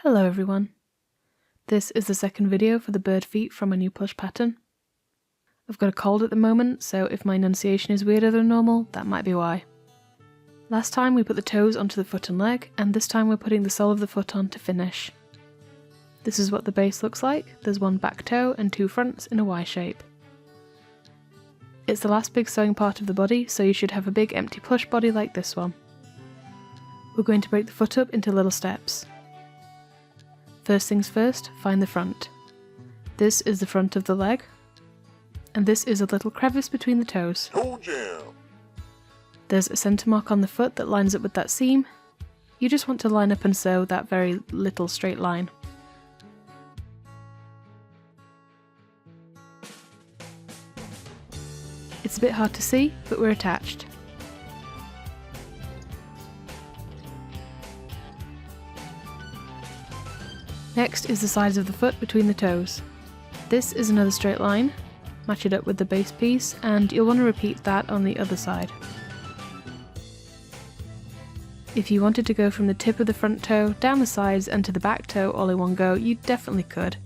Hello everyone. This is the second video for the bird feet from a new plush pattern. I've got a cold at the moment, so if my enunciation is weirder than normal, that might be why. Last time we put the toes onto the foot and leg, and this time we're putting the sole of the foot on to finish. This is what the base looks like. There's one back toe and two fronts in a Y shape. It's the last big sewing part of the body, so you should have a big empty plush body like this one. We're going to break the foot up into little steps. First things first, find the front. This is the front of the leg, and this is a little crevice between the toes. Toe jam. There's a centre mark on the foot that lines up with that seam. You just want to line up and sew that very little straight line. It's a bit hard to see, but we're attached. Next is the sides of the foot between the toes. This is another straight line. Match it up with the base piece, and you'll want to repeat that on the other side. If you wanted to go from the tip of the front toe, down the sides and to the back toe all in one go, you definitely could.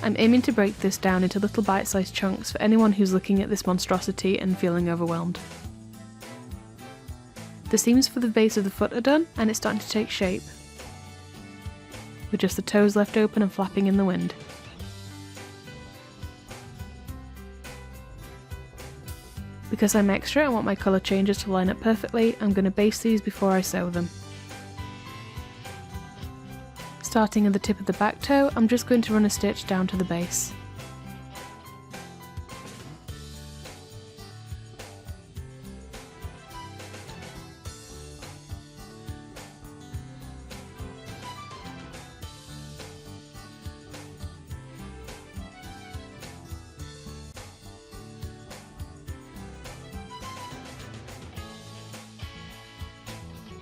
I'm aiming to break this down into little bite-sized chunks for anyone who's looking at this monstrosity and feeling overwhelmed. The seams for the base of the foot are done, and it's starting to take shape, with just the toes left open and flapping in the wind. Because I'm extra and want my colour changes to line up perfectly, I'm going to base these before I sew them. Starting at the tip of the back toe, I'm just going to run a stitch down to the base.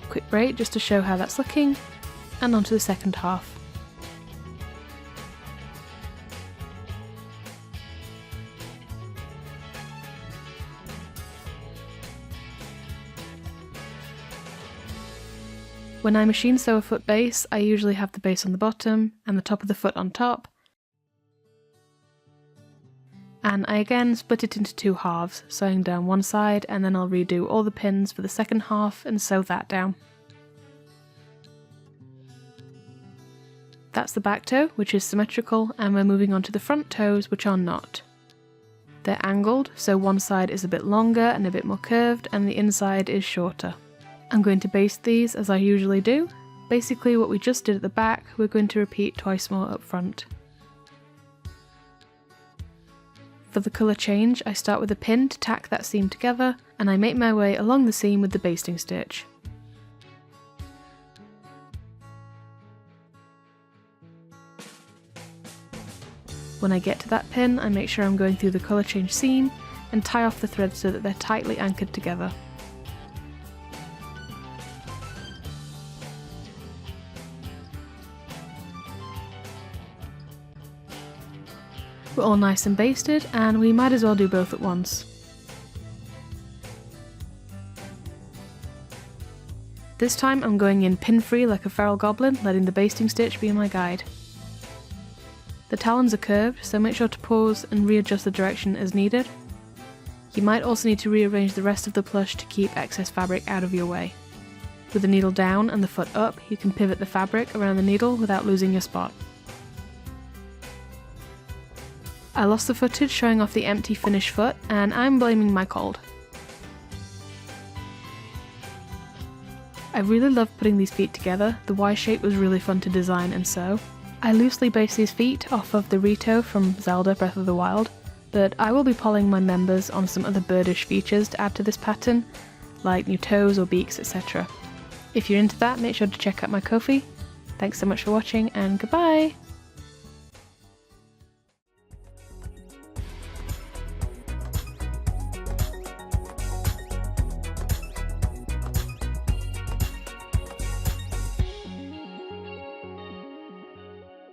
Quick break just to show how that's looking, and on to the second half. When I machine sew a foot base, I usually have the base on the bottom and the top of the foot on top, and I again split it into two halves, sewing down one side, and then I'll redo all the pins for the second half and sew that down. That's the back toe, which is symmetrical, and we're moving on to the front toes, which are not. They're angled, so one side is a bit longer and a bit more curved, and the inside is shorter. I'm going to baste these as I usually do. Basically what we just did at the back, we're going to repeat twice more up front. For the colour change, I start with a pin to tack that seam together, and I make my way along the seam with the basting stitch. When I get to that pin, I make sure I'm going through the colour change seam and tie off the threads so that they're tightly anchored together. We're all nice and basted, and we might as well do both at once. This time I'm going in pin-free like a feral goblin, letting the basting stitch be my guide. The talons are curved, so make sure to pause and readjust the direction as needed. You might also need to rearrange the rest of the plush to keep excess fabric out of your way. With the needle down and the foot up, you can pivot the fabric around the needle without losing your spot. I lost the footage showing off the empty finished foot, and I'm blaming my cold. I really love putting these feet together. The Y shape was really fun to design and sew. I loosely based these feet off of the Rito from Zelda Breath of the Wild, but I will be polling my members on some other birdish features to add to this pattern, like new toes or beaks, etc. If you're into that, make sure to check out my Ko-fi. Thanks so much for watching, and goodbye!